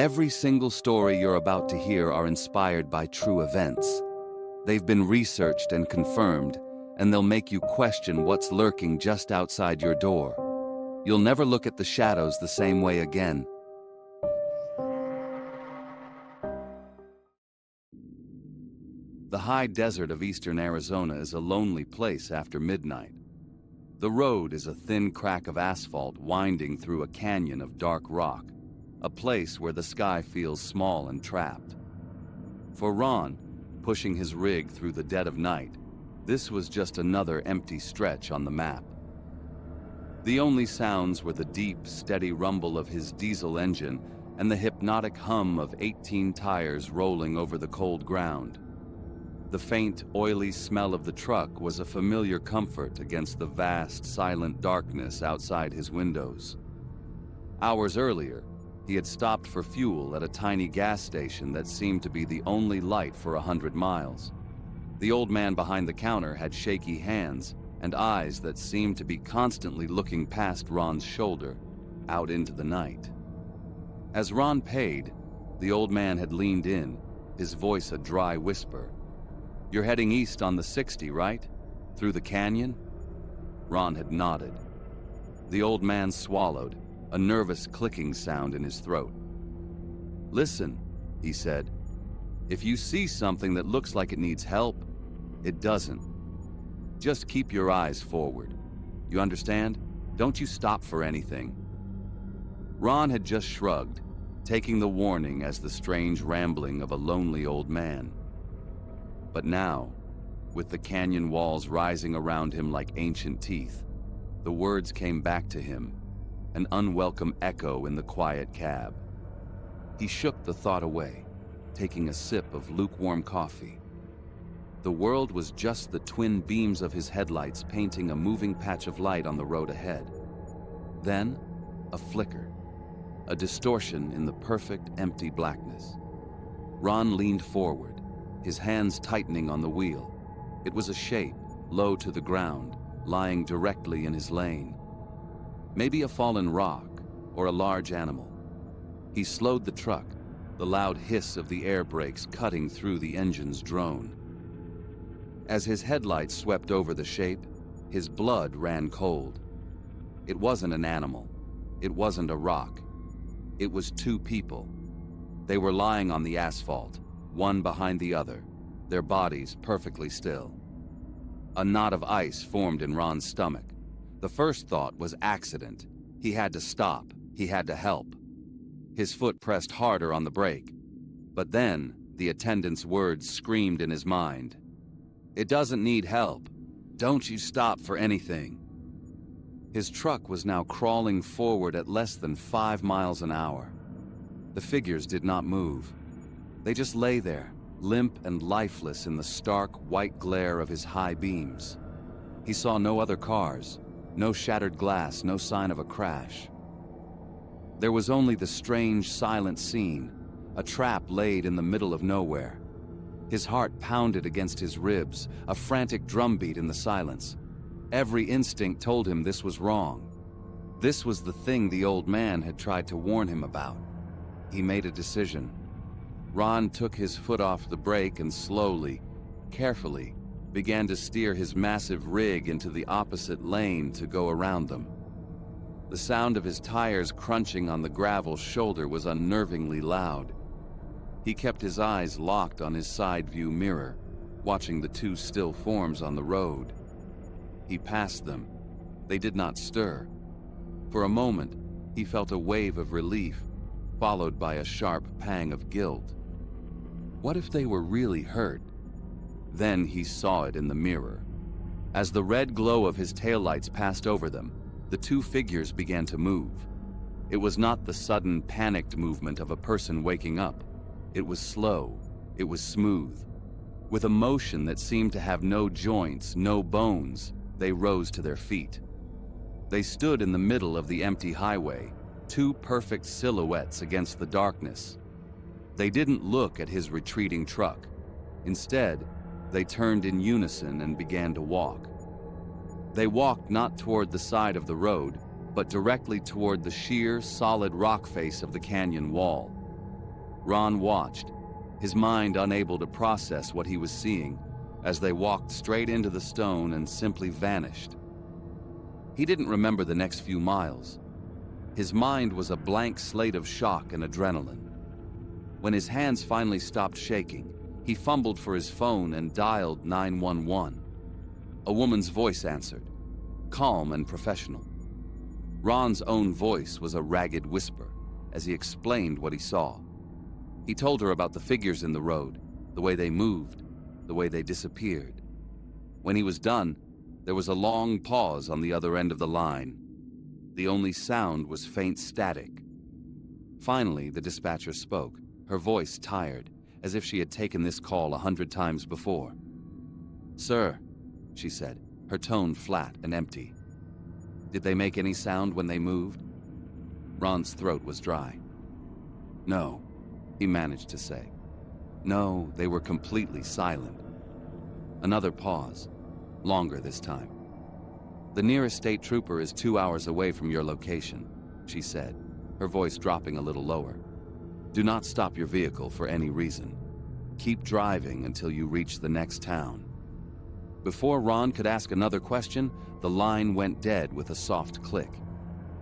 Every single story you're about to hear are inspired by true events. They've been researched and confirmed, and they'll make you question what's lurking just outside your door. You'll never look at the shadows the same way again. The high desert of eastern Arizona is a lonely place after midnight. The road is a thin crack of asphalt winding through a canyon of dark rock, a place where the sky feels small and trapped. For Ron, pushing his rig through the dead of night, this was just another empty stretch on the map. The only sounds were the deep, steady rumble of his diesel engine and the hypnotic hum of 18 tires rolling over the cold ground. The faint, oily smell of the truck was a familiar comfort against the vast, silent darkness outside his windows. Hours earlier, he had stopped for fuel at a tiny gas station that seemed to be the only light for 100 miles. The old man behind the counter had shaky hands and eyes that seemed to be constantly looking past Ron's shoulder, out into the night. As Ron paid, the old man had leaned in, his voice a dry whisper. "You're heading east on the 60, right? Through the canyon?" Ron had nodded. The old man swallowed, a nervous clicking sound in his throat. "Listen," he said. "If you see something that looks like it needs help, it doesn't. Just keep your eyes forward. You understand? Don't you stop for anything." Ron had just shrugged, taking the warning as the strange rambling of a lonely old man. But now, with the canyon walls rising around him like ancient teeth, the words came back to him, an unwelcome echo in the quiet cab. He shook the thought away, taking a sip of lukewarm coffee. The world was just the twin beams of his headlights painting a moving patch of light on the road ahead. Then, a flicker, a distortion in the perfect, empty blackness. Ron leaned forward, his hands tightening on the wheel. It was a shape, low to the ground, lying directly in his lane. Maybe a fallen rock or a large animal. He slowed the truck, the loud hiss of the air brakes cutting through the engine's drone. As his headlights swept over the shape, his blood ran cold. It wasn't an animal. It wasn't a rock. It was two people. They were lying on the asphalt, one behind the other, their bodies perfectly still. A knot of ice formed in Ron's stomach. The first thought was accident. He had to stop. He had to help. His foot pressed harder on the brake. But then, the attendant's words screamed in his mind. "It doesn't need help. Don't you stop for anything." His truck was now crawling forward at less than 5 miles an hour. The figures did not move. They just lay there, limp and lifeless in the stark, white glare of his high beams. He saw no other cars, no shattered glass, no sign of a crash. There was only the strange, silent scene, a trap laid in the middle of nowhere. His heart pounded against his ribs, a frantic drumbeat in the silence. Every instinct told him this was wrong. This was the thing the old man had tried to warn him about. He made a decision. Ron took his foot off the brake and slowly, carefully, began to steer his massive rig into the opposite lane to go around them. The sound of his tires crunching on the gravel shoulder was unnervingly loud. He kept his eyes locked on his side view mirror, watching the two still forms on the road. He passed them. They did not stir. For a moment, he felt a wave of relief, followed by a sharp pang of guilt. What if they were really hurt? Then he saw it in the mirror. As the red glow of his taillights passed over them, the two figures began to move. It was not the sudden, panicked movement of a person waking up. It was slow. It was smooth. With a motion that seemed to have no joints, no bones, they rose to their feet. They stood in the middle of the empty highway, two perfect silhouettes against the darkness. They didn't look at his retreating truck. Instead, they turned in unison and began to walk. They walked not toward the side of the road, but directly toward the sheer, solid rock face of the canyon wall. Ron watched, his mind unable to process what he was seeing, as they walked straight into the stone and simply vanished. He didn't remember the next few miles. His mind was a blank slate of shock and adrenaline. When his hands finally stopped shaking, he fumbled for his phone and dialed 911. A woman's voice answered, calm and professional. Ron's own voice was a ragged whisper as he explained what he saw. He told her about the figures in the road, the way they moved, the way they disappeared. When he was done, there was a long pause on the other end of the line. The only sound was faint static. Finally, the dispatcher spoke, her voice tired, as if she had taken this call 100 times before. "Sir," she said, her tone flat and empty. "Did they make any sound when they moved?" Ron's throat was dry. "No," he managed to say. "No, they were completely silent." Another pause, longer this time. "The nearest state trooper is 2 hours away from your location," she said, her voice dropping a little lower. "Do not stop your vehicle for any reason. Keep driving until you reach the next town." Before Ron could ask another question, the line went dead with a soft click.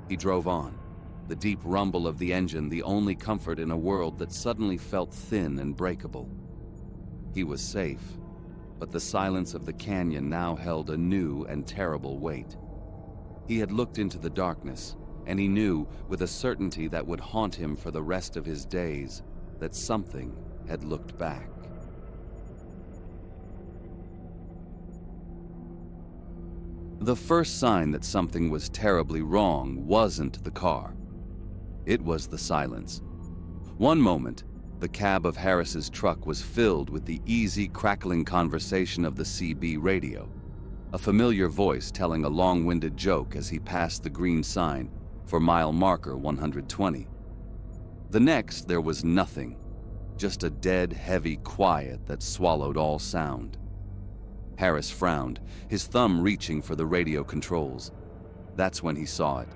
He drove on, the deep rumble of the engine the only comfort in a world that suddenly felt thin and breakable. He was safe, but the silence of the canyon now held a new and terrible weight. He had looked into the darkness, and he knew, with a certainty that would haunt him for the rest of his days, that something had looked back. The first sign that something was terribly wrong wasn't the car. It was the silence. One moment, the cab of Harris's truck was filled with the easy, crackling conversation of the CB radio, a familiar voice telling a long-winded joke as he passed the green sign for mile marker 120. The next, there was nothing, just a dead, heavy quiet that swallowed all sound. Harris frowned, his thumb reaching for the radio controls. That's when he saw it.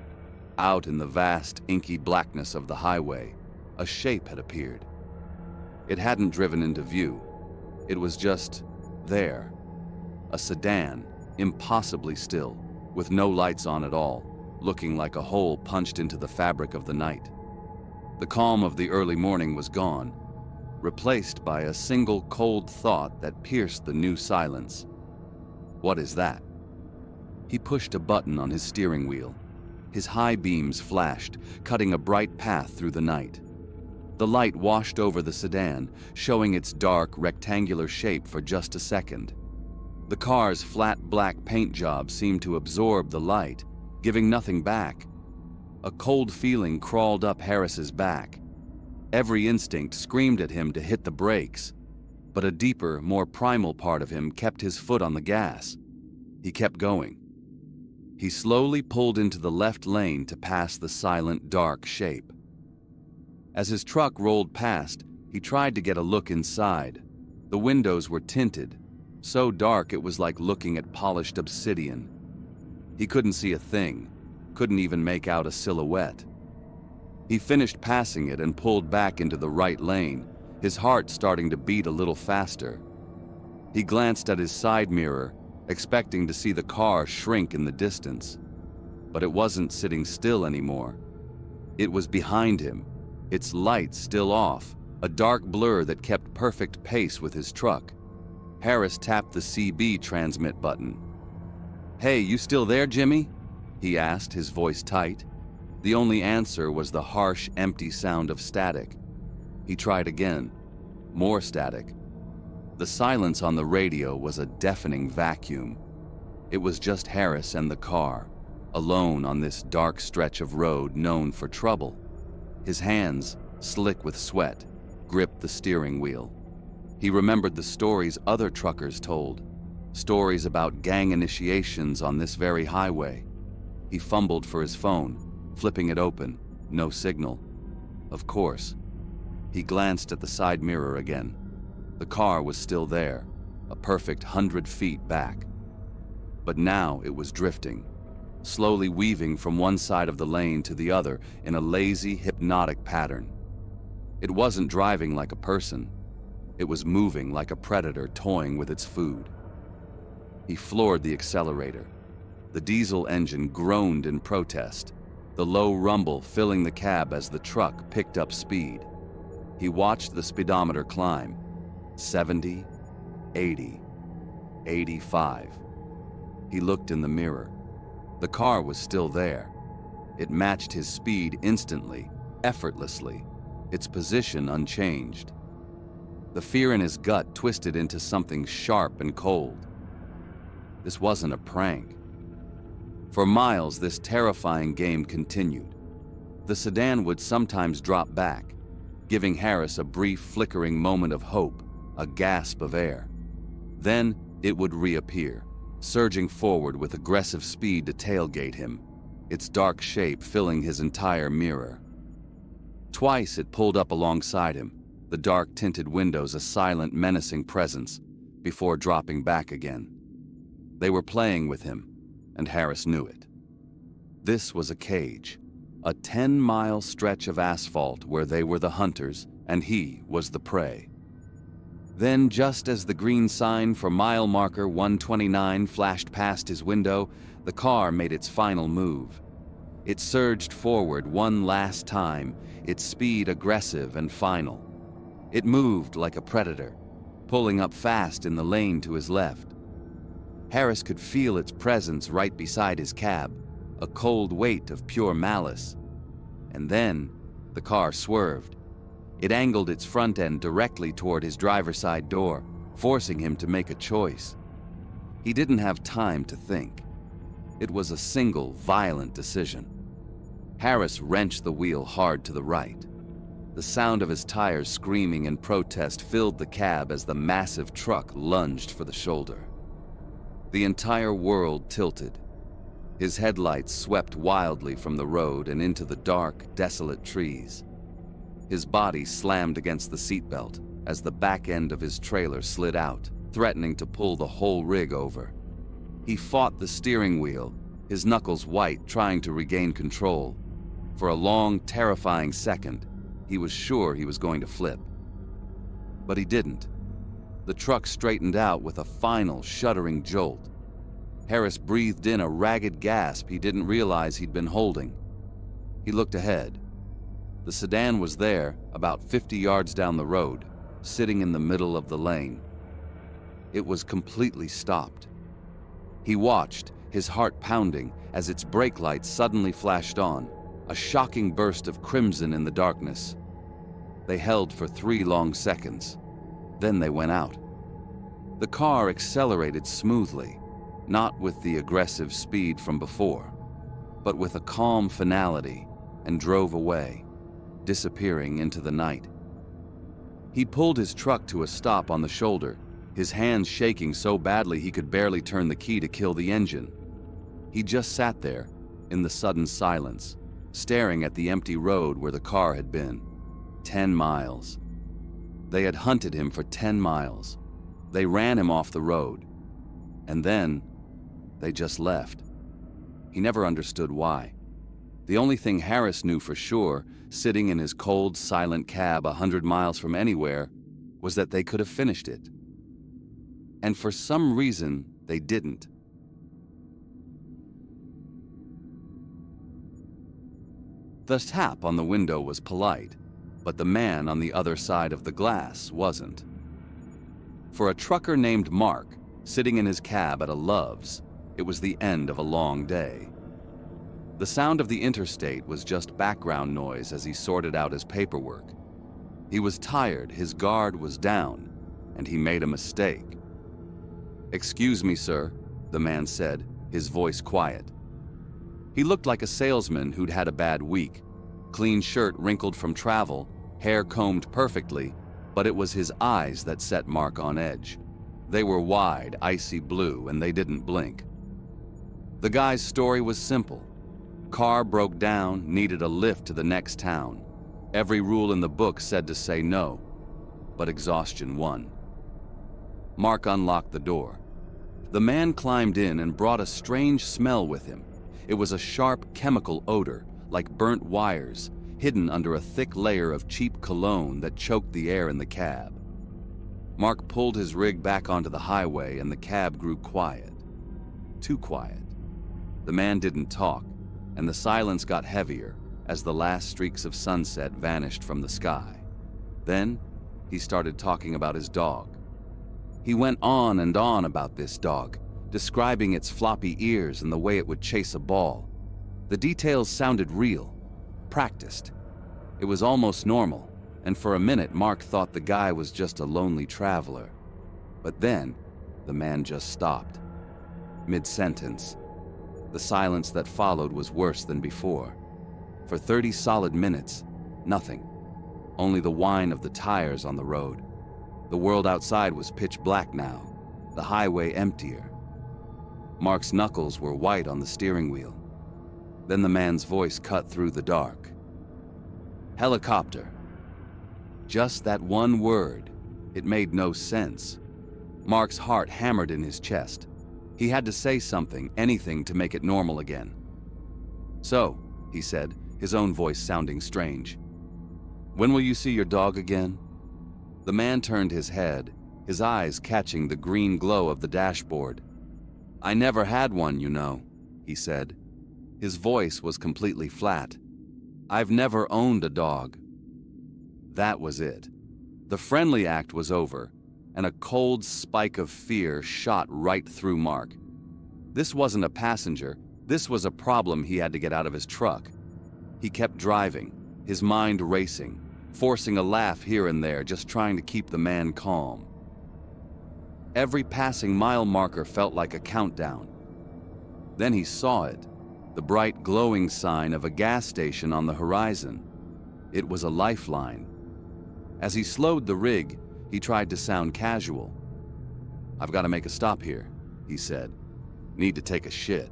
Out in the vast, inky blackness of the highway, a shape had appeared. It hadn't driven into view. It was just there. A sedan, impossibly still, with no lights on at all, looking like a hole punched into the fabric of the night. The calm of the early morning was gone, replaced by a single cold thought that pierced the new silence. What is that? He pushed a button on his steering wheel. His high beams flashed, cutting a bright path through the night. The light washed over the sedan, showing its dark, rectangular shape for just a second. The car's flat black paint job seemed to absorb the light, giving nothing back. A cold feeling crawled up Harris's back. Every instinct screamed at him to hit the brakes, but a deeper, more primal part of him kept his foot on the gas. He kept going. He slowly pulled into the left lane to pass the silent, dark shape. As his truck rolled past, he tried to get a look inside. The windows were tinted, so dark it was like looking at polished obsidian. He couldn't see a thing, couldn't even make out a silhouette. He finished passing it and pulled back into the right lane, his heart starting to beat a little faster. He glanced at his side mirror, expecting to see the car shrink in the distance. But it wasn't sitting still anymore. It was behind him, its lights still off, a dark blur that kept perfect pace with his truck. Harris tapped the CB transmit button. "Hey, you still there, Jimmy?" he asked, his voice tight. The only answer was the harsh, empty sound of static. He tried again. More static. The silence on the radio was a deafening vacuum. It was just Harris and the car, alone on this dark stretch of road known for trouble. His hands, slick with sweat, gripped the steering wheel. He remembered the stories other truckers told, stories about gang initiations on this very highway. He fumbled for his phone, flipping it open, no signal. Of course. He glanced at the side mirror again. The car was still there, a perfect 100 feet back. But now it was drifting, slowly weaving from one side of the lane to the other in a lazy, hypnotic pattern. It wasn't driving like a person. It was moving like a predator toying with its food. He floored the accelerator. The diesel engine groaned in protest, the low rumble filling the cab as the truck picked up speed. He watched the speedometer climb. 70, 80, 85. He looked in the mirror. The car was still there. It matched his speed instantly, effortlessly, its position unchanged. The fear in his gut twisted into something sharp and cold. This wasn't a prank. For miles, this terrifying game continued. The sedan would sometimes drop back, giving Harris a brief, flickering moment of hope, a gasp of air. Then it would reappear, surging forward with aggressive speed to tailgate him, its dark shape filling his entire mirror. Twice it pulled up alongside him, the dark-tinted windows a silent, menacing presence, before dropping back again. They were playing with him, and Harris knew it. This was a cage, a 10-mile stretch of asphalt where they were the hunters and he was the prey. Then, just as the green sign for mile marker 129 flashed past his window, the car made its final move. It surged forward one last time, its speed aggressive and final. It moved like a predator, pulling up fast in the lane to his left. Harris could feel its presence right beside his cab, a cold weight of pure malice. And then, the car swerved. It angled its front end directly toward his driver's side door, forcing him to make a choice. He didn't have time to think. It was a single, violent decision. Harris wrenched the wheel hard to the right. The sound of his tires screaming in protest filled the cab as the massive truck lunged for the shoulder. The entire world tilted. His headlights swept wildly from the road and into the dark, desolate trees. His body slammed against the seatbelt as the back end of his trailer slid out, threatening to pull the whole rig over. He fought the steering wheel, his knuckles white, trying to regain control. For a long, terrifying second, he was sure he was going to flip. But he didn't. The truck straightened out with a final, shuddering jolt. Harris breathed in a ragged gasp he didn't realize he'd been holding. He looked ahead. The sedan was there, about 50 yards down the road, sitting in the middle of the lane. It was completely stopped. He watched, his heart pounding, as its brake lights suddenly flashed on, a shocking burst of crimson in the darkness. They held for 3 long seconds. Then they went out. The car accelerated smoothly, not with the aggressive speed from before, but with a calm finality, and drove away, disappearing into the night. He pulled his truck to a stop on the shoulder, his hands shaking so badly he could barely turn the key to kill the engine. He just sat there, in the sudden silence, staring at the empty road where the car had been. 10 miles. They had hunted him for 10 miles. They ran him off the road. And then, they just left. He never understood why. The only thing Harris knew for sure, sitting in his cold, silent cab 100 miles from anywhere, was that they could have finished it. And for some reason, they didn't. The tap on the window was polite, but the man on the other side of the glass wasn't. For a trucker named Mark, sitting in his cab at a Love's, it was the end of a long day. The sound of the interstate was just background noise as he sorted out his paperwork. He was tired, his guard was down, and he made a mistake. "Excuse me, sir," the man said, his voice quiet. He looked like a salesman who'd had a bad week. Clean shirt wrinkled from travel, hair combed perfectly, but it was his eyes that set Mark on edge. They were wide, icy blue, and they didn't blink. The guy's story was simple. Car broke down, needed a lift to the next town. Every rule in the book said to say no, but exhaustion won. Mark unlocked the door. The man climbed in and brought a strange smell with him. It was a sharp chemical odor, like burnt wires. hidden under a thick layer of cheap cologne that choked the air in the cab. Mark pulled his rig back onto the highway and the cab grew quiet. Too quiet. The man didn't talk, and the silence got heavier as the last streaks of sunset vanished from the sky. Then, he started talking about his dog. He went on and on about this dog, describing its floppy ears and the way it would chase a ball. The details sounded real, practiced. It was almost normal, and for a minute Mark thought the guy was just a lonely traveler. But then, the man just stopped. Mid-sentence. The silence that followed was worse than before. For 30 solid minutes, nothing. Only the whine of the tires on the road. The world outside was pitch black now, the highway emptier. Mark's knuckles were white on the steering wheel. Then the man's voice cut through the dark. Helicopter. Just that one word. It made no sense. Mark's heart hammered in his chest. He had to say something, anything to make it normal again. So, he said, his own voice sounding strange. When will you see your dog again? The man turned his head, his eyes catching the green glow of the dashboard. I never had one, you know, he said. His voice was completely flat. I've never owned a dog. That was it. The friendly act was over, and a cold spike of fear shot right through Mark. This wasn't a passenger, this was a problem he had to get out of his truck. He kept driving, his mind racing, forcing a laugh here and there, just trying to keep the man calm. Every passing mile marker felt like a countdown. Then he saw it, the bright glowing sign of a gas station on the horizon. It was a lifeline. As he slowed the rig, he tried to sound casual. I've got to make a stop here, he said. Need to take a shit.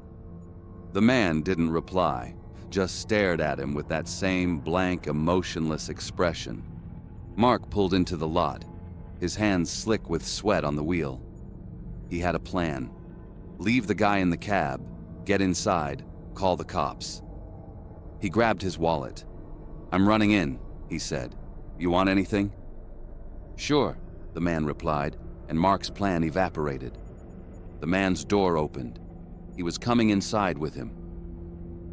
The man didn't reply, just stared at him with that same blank, emotionless expression. Mark pulled into the lot, his hands slick with sweat on the wheel. He had a plan. Leave the guy in the cab, get inside, call the cops. He grabbed his wallet. I'm running in, he said. You want anything? Sure, the man replied, and Mark's plan evaporated. The man's door opened. He was coming inside with him.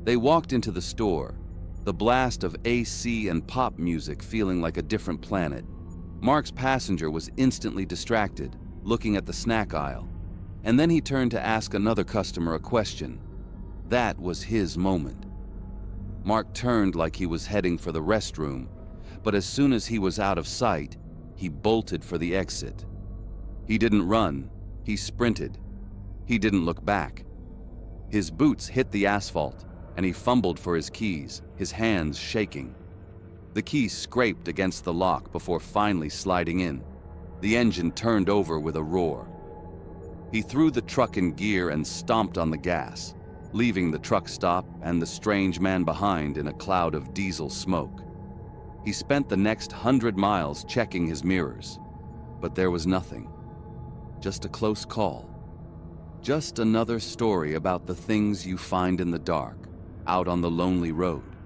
They walked into the store, the blast of AC and pop music feeling like a different planet. Mark's passenger was instantly distracted, looking at the snack aisle, and then he turned to ask another customer a question. That was his moment. Mark turned like he was heading for the restroom, but as soon as he was out of sight, he bolted for the exit. He didn't run, he sprinted. He didn't look back. His boots hit the asphalt, and he fumbled for his keys, his hands shaking. The keys scraped against the lock before finally sliding in. The engine turned over with a roar. He threw the truck in gear and stomped on the gas, leaving the truck stop and the strange man behind in a cloud of diesel smoke. He spent the next 100 miles checking his mirrors, but there was nothing. Just a close call. Just another story about the things you find in the dark, out on the lonely road.